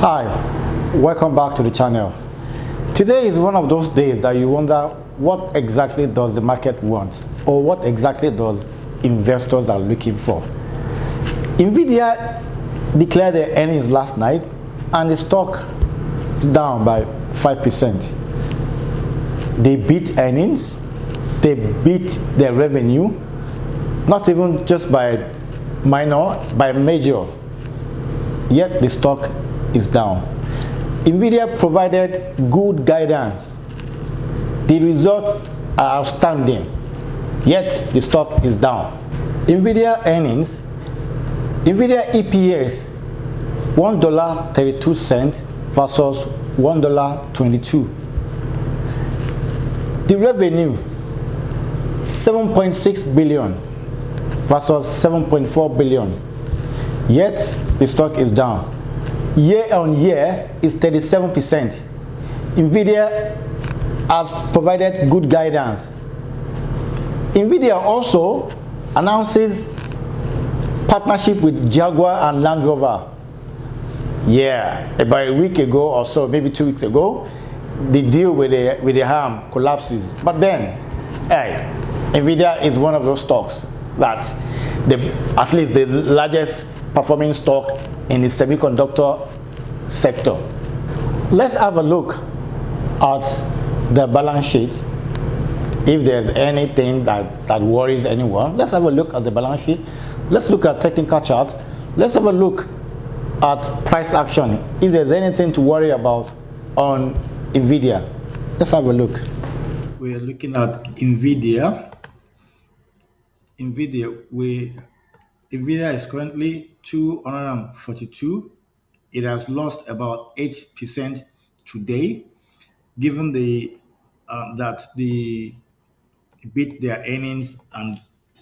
Hi, welcome back to the channel. Today is one of those days that you wonder what exactly does the market want, or what exactly does investors are looking for. Nvidia declared their earnings last night and the stock is down by 5%. They beat earnings, they beat their revenue, not even just by minor, by major, yet the stock is down. Nvidia provided good guidance. The results are outstanding, yet the stock is down. Nvidia earnings, Nvidia EPS $1.32 versus $1.22. The revenue 7.6 billion versus 7.4 billion, yet the stock is down. Year on year is 37%. Nvidia has provided good guidance. Nvidia also announces partnership with Jaguar and Land Rover. Yeah, about a week ago or so, maybe 2 weeks ago, the deal with the arm collapses. But then, hey, Nvidia is one of those stocks that at least the largest performing stock in the semiconductor sector. Let's have a look at the balance sheet. If there's anything that worries anyone, let's have a look at the balance sheet. Let's look at technical charts. Let's have a look at price action. If there's anything to worry about on Nvidia, let's have a look. We're looking at Nvidia. Nvidia is currently 242. It has lost about 8% today, given that the beat their earnings and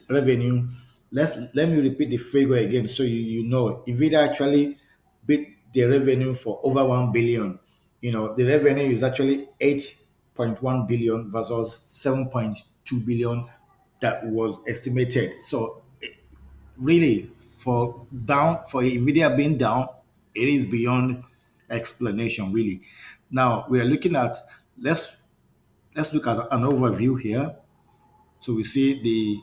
revenue. Let me repeat the figure again so you know. Nvidia actually beat their revenue for over 1 billion. The revenue is actually 8.1 billion versus 7.2 billion that was estimated. So really, for Nvidia being down, it is beyond explanation, really. Now we are looking at let's look at an overview here. So we see the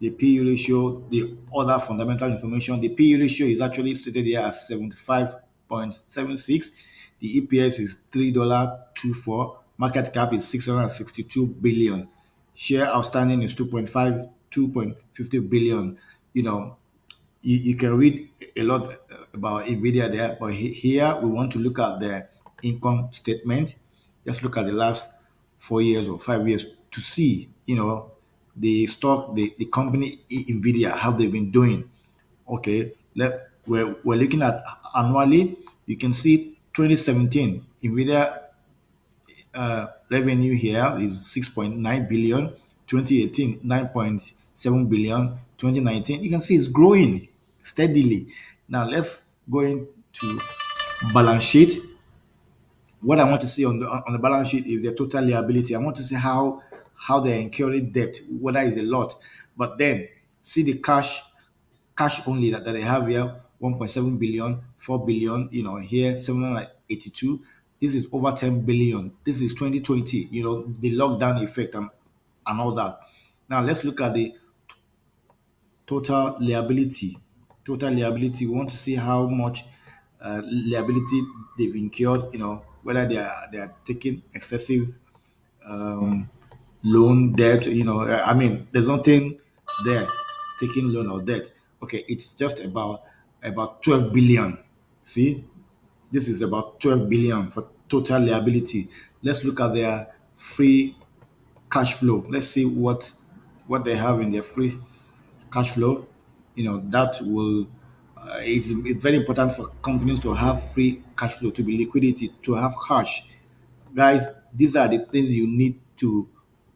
PE ratio, the other fundamental information. The PE ratio is actually stated here as 75.76. The EPS is $3.24. Market cap is 662 billion. Share outstanding is 2.50 billion. You can read a lot about Nvidia there, but here we want to look at the income statement. Let's look at the last 4 years or 5 years to see, the stock, the company Nvidia, how they've been doing. Okay, we're looking at annually. You can see 2017 Nvidia revenue here is 6.9 billion. 2018 9.7 billion. 2019 you can see it's growing steadily. Now let's go into balance sheet. What I want to see on the balance sheet is their total liability. I want to see how they're incurring debt, whether it's a lot. But then see the cash only that they have here: 1.7 billion, 4 billion, here 782. This is over 10 billion. This is 2020, the lockdown effect and all that. Now let's look at the total liability. Total liability, we want to see how much liability they've incurred, whether they are taking excessive um, loan debt. I mean, there's nothing there taking loan or debt. Okay, it's just about 12 billion. See, this is about 12 billion for total liability. Let's look at their free cash flow. Let's see what they have in their free cash flow. That will it's very important for companies to have free cash flow, to be liquidity, to have cash. Guys, these are the things you need to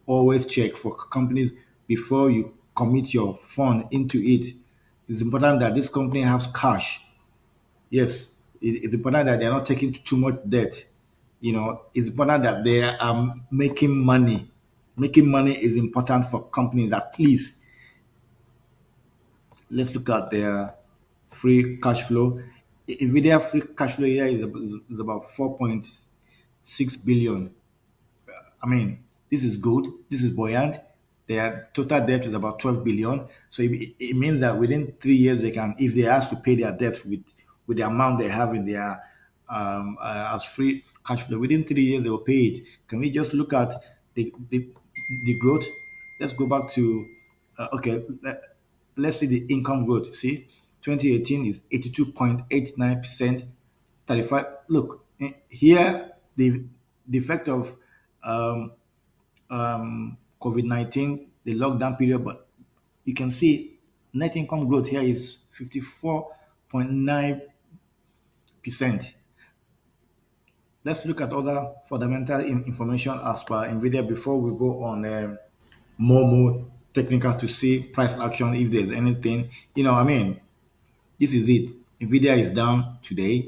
always check for companies before you commit your fund into it. It's important that this company has cash. Yes, it's important that they're not taking too much debt. It's important that they are making money. Making money is important for companies. At least let's look at their free cash flow. Nvidia free cash flow here is about 4.6 billion. I mean, this is good. This is buoyant. Their total debt is about 12 billion. So it means that within 3 years, they can, if they ask to pay their debt with the amount they have in their as free cash flow, within 3 years they will pay it. Can we just look at the growth? Let's go back to okay. Let's see the income growth. See, 2018 is 82.89%. 35. Look here, the effect of um, COVID-19, the lockdown period, but you can see net income growth here is 54.9%. Let's look at other fundamental information as per NVIDIA before we go on more technical to see price action if there's anything. I mean, this is it. Nvidia is down today.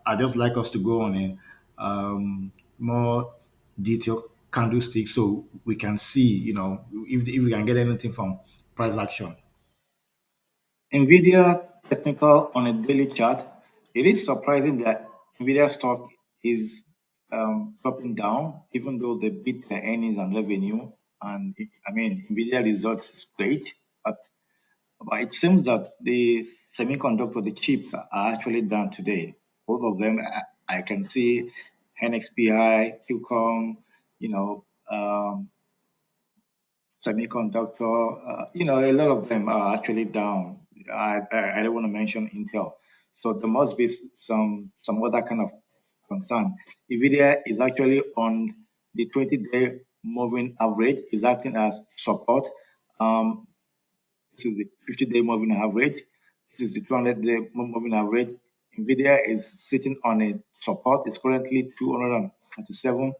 I just like us to go on a more detailed candlestick so we can see, if we can get anything from price action. Nvidia technical on a daily chart. It is surprising that Nvidia stock is dropping down, even though they beat their earnings and revenue. And I mean, Nvidia results is great, but it seems that the semiconductor, the chips are actually down today. Both of them, I can see NXPI, Qcom, you know, um, semiconductor, a lot of them are actually down. I don't want to mention Intel. So there must be some other kind of concern. Nvidia is actually on the 20-day moving average, is acting as support. Um, this is the 50-day moving average. This is the 200-day moving average. Nvidia is sitting on a support. It's currently 247.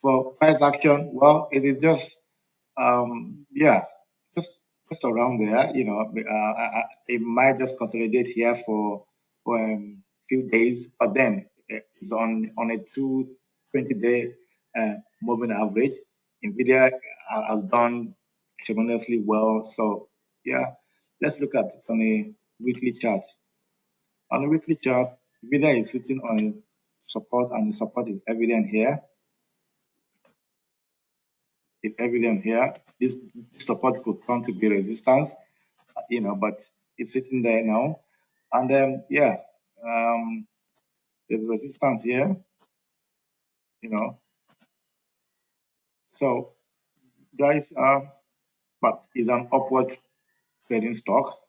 For price action, well, it is just yeah, just just around there. It might just consolidate here for few days, but then it's on a 220-day moving average. Nvidia has done tremendously well. So yeah, let's look at it on a weekly chart. On a weekly chart, Nvidia is sitting on a support, and the support is evident here. It's evident here. This support could come to be resistance, but it's sitting there now. And then, yeah, um, there's resistance here, you know. So, guys, but it's an upward trading stock.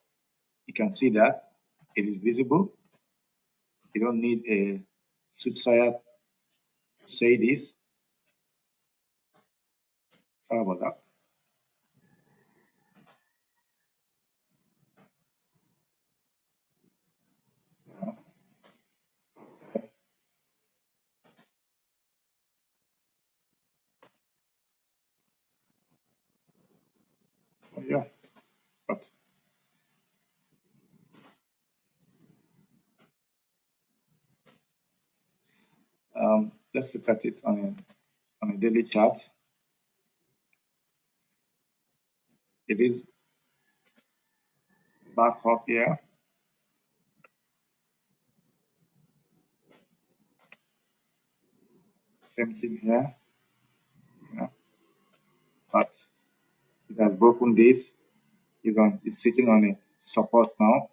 You can see that it is visible. You don't need a soothsayer to say this. Sorry about that. Yeah, but let's look at it on a daily chart. It is back up here, same thing here, you know, but it has broken this. It's sitting on a support now.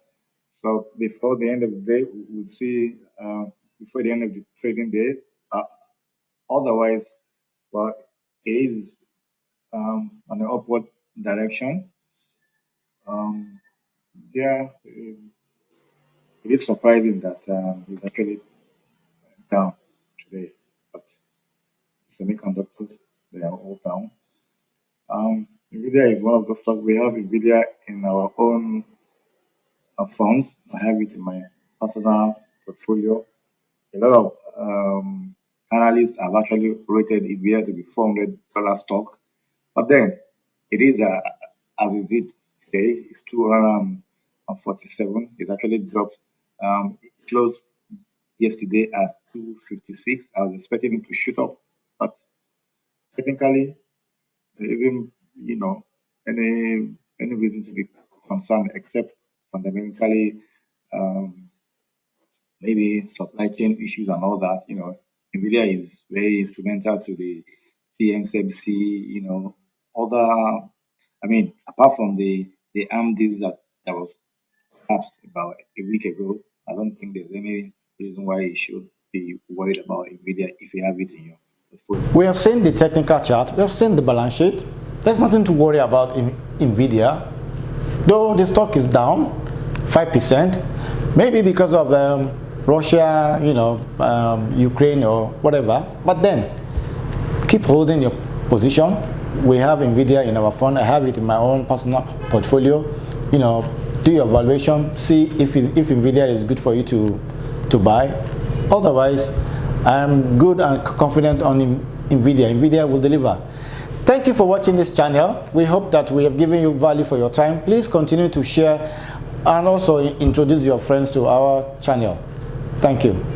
So before the end of the day, we'll see before the end of the trading day. Uh, Otherwise, well, it is on the upward direction. Um, yeah, it is surprising that it's actually down today, but semiconductors, they are all down. Nvidia is one of the stocks we have. Nvidia in our own funds. I have it in my personal portfolio. A lot of analysts have actually rated Nvidia to be $400 stock, but then it is as is it today. It's 247. It actually dropped. It closed yesterday at 256. I was expecting it to shoot up, but technically there isn't, any reason to be concerned except fundamentally um, maybe supply chain issues and all that. Nvidia is very instrumental to the TMTMC, other, I mean, apart from the ARM deals that was perhaps about a week ago, I don't think there's any reason why you should be worried about Nvidia if you have it in your portfolio. We have seen the technical chart, we have seen the balance sheet. There's nothing to worry about in Nvidia, though the stock is down 5%, maybe because of Russia, Ukraine or whatever. But then keep holding your position. We have Nvidia in our fund. I have it in my own personal portfolio. Do your valuation, see if Nvidia is good for you to buy. Otherwise, I'm good and confident on Nvidia. Nvidia will deliver. Thank you for watching this channel. We hope that we have given you value for your time. Please continue to share and also introduce your friends to our channel. Thank you.